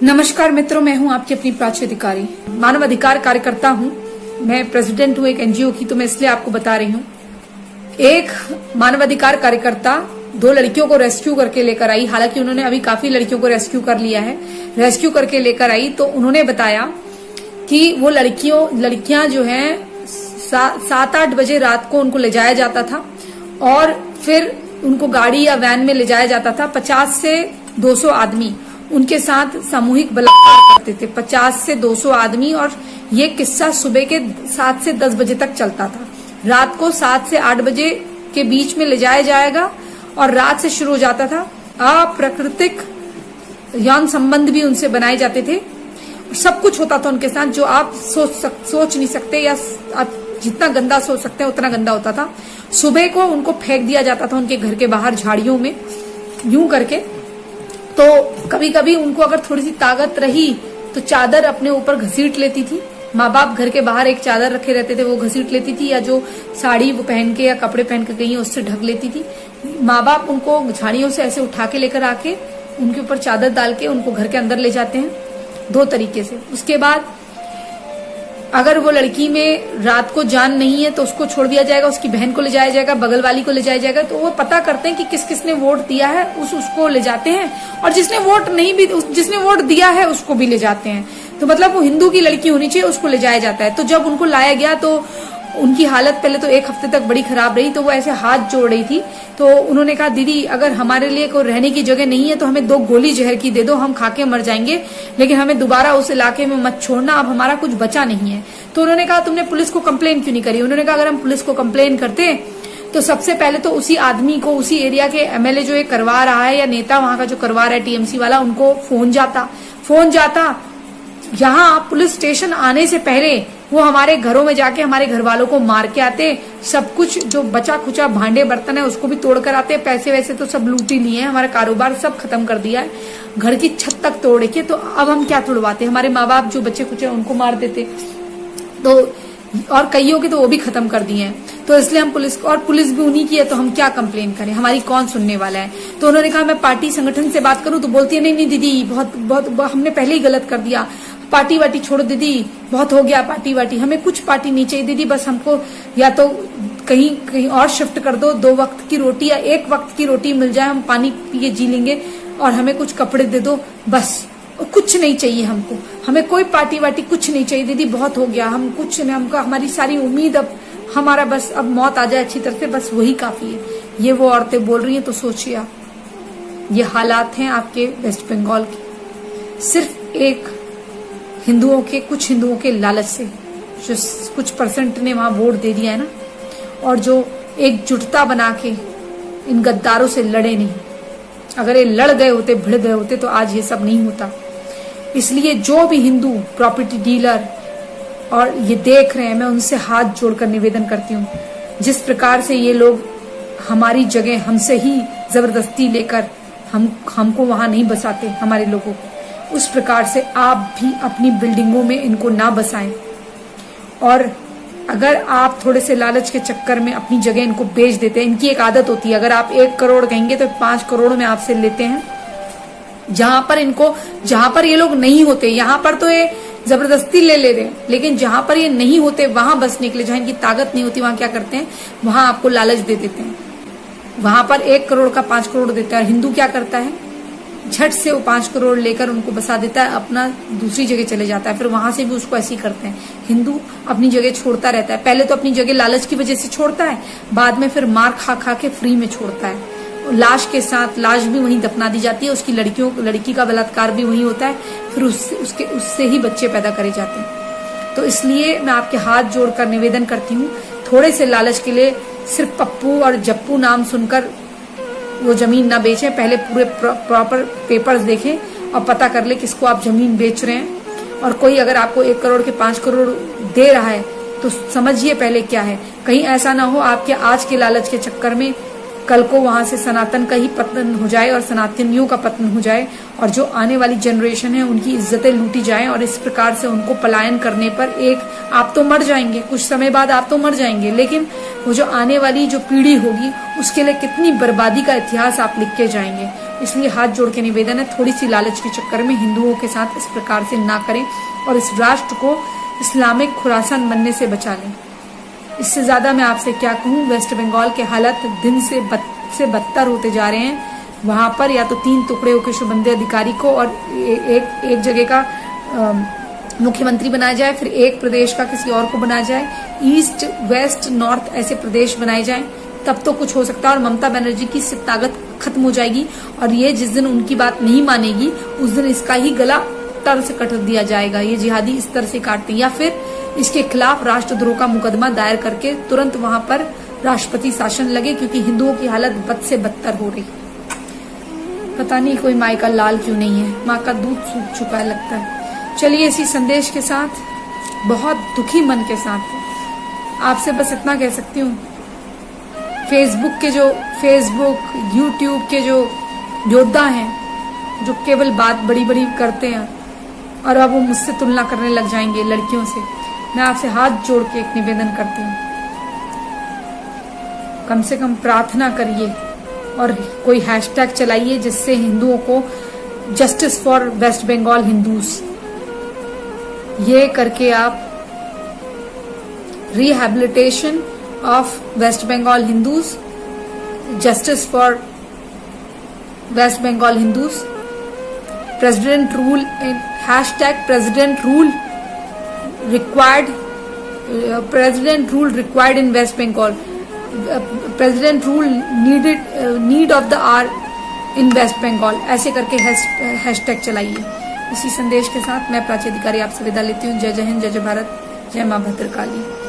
नमस्कार मित्रों, मैं हूं आपकी अपनी प्राची अधिकारी, मानव अधिकार कार्यकर्ता हूं। मैं प्रेसिडेंट हूं एक एनजीओ की, तो मैं इसलिए आपको बता रही हूं। एक मानवाधिकार कार्यकर्ता 2 लड़कियों को रेस्क्यू करके लेकर आई। हालांकि उन्होंने अभी काफी लड़कियों को रेस्क्यू कर लिया है। रेस्क्यू करके लेकर आई तो उन्होंने बताया कि वो लड़कियां जो हैं 7-8 बजे रात को उनको ले जाया जाता था और फिर उनको गाड़ी या वैन में ले जाया जाता था। 50 से 200 आदमी उनके साथ सामूहिक बलात्कार करते थे। 50 से 200 आदमी, और ये किस्सा सुबह के 7 से 10 बजे तक चलता था। रात को 7 से 8 बजे के बीच में ले जाया जाएगा और रात से शुरू हो जाता था। अप्राकृतिक यौन संबंध भी उनसे बनाए जाते थे। सब कुछ होता था उनके साथ जो आप सोच नहीं सकते, या आप जितना गंदा सोच सकते हैं उतना गंदा होता था। सुबह को उनको फेंक दिया जाता था उनके घर के बाहर झाड़ियों में, यूं करके। तो कभी कभी उनको अगर थोड़ी सी ताकत रही तो चादर अपने ऊपर घसीट लेती थी। माँ बाप घर के बाहर एक चादर रखे रहते थे, वो घसीट लेती थी, या जो साड़ी वो पहन के या कपड़े पहन के गई है उससे ढक लेती थी। माँ बाप उनको झाड़ियों से ऐसे उठा के लेकर आके उनके ऊपर चादर डाल के उनको घर के अंदर ले जाते हैं, 2 तरीके से। उसके बाद अगर वो लड़की में रात को जान नहीं है तो उसको छोड़ दिया जाएगा, उसकी बहन को ले जाया जाएगा, बगल वाली को ले जाया जाएगा। तो वो पता करते हैं कि किस किसने वोट दिया है, उसको ले जाते हैं, और जिसने वोट दिया है उसको भी ले जाते हैं। तो मतलब वो हिंदू की लड़की होनी चाहिए, उसको ले जाया जाता है। तो जब उनको लाया गया तो उनकी हालत पहले तो 1 हफ्ते तक बड़ी खराब रही। तो वो ऐसे हाथ जोड़ रही थी। तो उन्होंने कहा, दीदी अगर हमारे लिए कोई रहने की जगह नहीं है तो हमें 2 गोली जहर की दे दो, हम खा के मर जाएंगे, लेकिन हमें दोबारा उस इलाके में मत छोड़ना, अब हमारा कुछ बचा नहीं है। तो उन्होंने कहा, तुमने पुलिस को कंप्लेन क्यों नहीं करी? उन्होंने कहा, अगर हम पुलिस को कंप्लेन करते तो सबसे पहले तो उसी आदमी को, उसी एरिया के एमएलए जो ये करवा रहा है या नेता वहां का जो करवा रहा है टीएमसी वाला, उनको फोन जाता। यहाँ पुलिस स्टेशन आने से पहले वो हमारे घरों में जाके हमारे घर वालों को मार के आते। सब कुछ जो बचा खुचा भांडे बर्तन है उसको भी तोड़ कर आते। पैसे वैसे तो सब लूट ही लिए हैं, हमारा कारोबार सब खत्म कर दिया है, घर की छत तक तोड़ के। तो अब हम क्या तोड़वाते? हमारे माँ बाप जो बच्चे कुचे उनको मार देते, तो और कईयों के तो वो भी खत्म कर दिए हैं। तो इसलिए हम पुलिस भी उन्हीं की है, तो हम क्या कंप्लेन करें, हमारी कौन सुनने वाला है? तो उन्होंने कहा, मैं पार्टी संगठन से बात करूं? तो बोलती है, नहीं दीदी, बहुत हमने पहले ही गलत कर दिया, पार्टी वाटी छोड़ो दीदी, बहुत हो गया पार्टी वाटी, हमें कुछ पार्टी नहीं चाहिए दीदी, बस हमको या तो कहीं और शिफ्ट कर दो, 2 वक्त की रोटी या 1 वक्त की रोटी मिल जाए, हम पानी पिए जी लेंगे, और हमें कुछ कपड़े दे दो, बस कुछ नहीं चाहिए हमको, हमें कोई पार्टी वाटी कुछ नहीं चाहिए दीदी, बहुत हो गया, हम कुछ नहीं, हमको हमारी सारी उम्मीद अब हमारा बस अब मौत आ जाए अच्छी तरह से, बस वही काफी है। ये वो औरतें बोल रही हैं। तो सोचिए आप, ये हालात हैं आपके वेस्ट बंगाल के, सिर्फ एक कुछ हिंदुओं के लालच से, जो कुछ % ने वहां वोट दे दिया है ना, और जो एकजुटता बना के इन गद्दारों से लड़े नहीं। अगर ये लड़ गए होते, भिड़ गए होते, तो आज ये सब नहीं होता। इसलिए जो भी हिंदू प्रॉपर्टी डीलर और ये देख रहे हैं, मैं उनसे हाथ जोड़कर निवेदन करती हूँ, जिस प्रकार से ये लोग हमारी जगह हमसे ही जबरदस्ती लेकर हमको वहां नहीं बसाते, हमारे लोगों को, उस प्रकार से आप भी अपनी बिल्डिंगों में इनको ना बसाएं। और अगर आप थोड़े से लालच के चक्कर में अपनी जगह इनको बेच देते हैं, इनकी एक आदत होती है, अगर आप 1 करोड़ कहेंगे तो 5 करोड़ में आपसे लेते हैं। जहां पर ये लोग नहीं होते, यहाँ पर तो ये जबरदस्ती ले रहे हैं, लेकिन जहां पर ये नहीं होते वहां बसने के लिए, जहां इनकी ताकत नहीं होती, वहां क्या करते हैं, वहां आपको लालच दे देते हैं। वहां पर 1 करोड़ का 5 करोड़ देता है। हिंदू क्या करता है, झट से वो 5 करोड़ लेकर उनको बसा देता है, अपना दूसरी जगह चले जाता है, फिर वहां से भी उसको ऐसे ही करते हैं। हिंदू अपनी जगह छोड़ता रहता है, पहले तो अपनी जगह लालच की वजह से छोड़ता है, बाद में फिर मार खा के फ्री में छोड़ता है। लाश के साथ लाश भी वहीं दफना दी जाती है, उसकी लड़की का बलात्कार भी वहीं होता है, फिर उससे ही बच्चे पैदा करे जाते हैं। तो इसलिए मैं आपके हाथ जोड़कर निवेदन करती हूँ, थोड़े से लालच के लिए सिर्फ पप्पू और जप्पू नाम सुनकर वो जमीन ना बेचें। पहले पूरे प्रॉपर पेपर्स देखें और पता कर ले किसको आप जमीन बेच रहे हैं। और कोई अगर आपको 1 करोड़ के 5 करोड़ दे रहा है तो समझिए पहले क्या है। कहीं ऐसा ना हो आपके आज के लालच के चक्कर में कल को वहां से सनातन का ही पतन हो जाए और सनातनियों का पतन हो जाए और जो आने वाली जनरेशन है उनकी इज्जतें लूटी जाएं और इस प्रकार से उनको पलायन करने पर आप तो मर जाएंगे, कुछ समय बाद आप तो मर जाएंगे, लेकिन वो जो आने वाली जो पीढ़ी होगी उसके लिए कितनी बर्बादी का इतिहास आप लिख के जाएंगे। इसलिए हाथ जोड़ के निवेदन है, थोड़ी सी लालच के चक्कर में हिंदुओं के साथ इस प्रकार से ना करें और इस राष्ट्र को इस्लामिक खुरासान बनने से बचा लें। इससे ज्यादा मैं आपसे क्या कहूँ। वेस्ट बंगाल के हालत दिन से बदतर होते जा रहे हैं। वहां पर या तो 3 टुकड़े होकर शुभेंदु अधिकारी को और एक जगह का मुख्यमंत्री बनाया जाए, फिर एक प्रदेश का किसी और को बनाया जाए, ईस्ट वेस्ट नॉर्थ ऐसे प्रदेश बनाए जाएं, तब तो कुछ हो सकता है और ममता बनर्जी की ताकत खत्म हो जाएगी और ये जिस दिन उनकी बात नहीं मानेगी उस दिन इसका ही गला तर से कट दिया जाएगा। ये जिहादी इस तरह से काटते हैं या फिर इसके खिलाफ राष्ट्रद्रोह का मुकदमा दायर करके तुरंत वहां पर राष्ट्रपति शासन लगे, क्योंकि हिंदुओं की हालत बद से बदतर हो रही। पता नहीं कोई माई का लाल क्यों नहीं है, माँ का दूध सूख चुका है लगता है। चलिए इसी संदेश के साथ, बहुत दुखी मन के साथ आपसे बस इतना कह सकती हूँ, फेसबुक यूट्यूब के जो योद्धा हैं जो केवल बात बड़ी बड़ी करते हैं और अब वो मुझसे तुलना करने लग जाएंगे लड़कियों से, मैं आपसे हाथ जोड़ के एक निवेदन करती हूँ, कम से कम प्रार्थना करिए और कोई हैशटैग चलाइए जिससे हिंदुओं को जस्टिस फॉर वेस्ट बंगाल हिंदूज ये करके आप rehabilitation of West Bengal Hindus, justice for West Bengal Hindus, president rule and hashtag president rule required in West Bengal, president rule need of the hour in West Bengal, ऐसे करके हैशटैग चलाइए। इसी संदेश के साथ मैं प्राची अधिकारी आपसे विदा लेती हूँ। जय जय हिंद, जय जय भारत, जय मां भद्रकाली।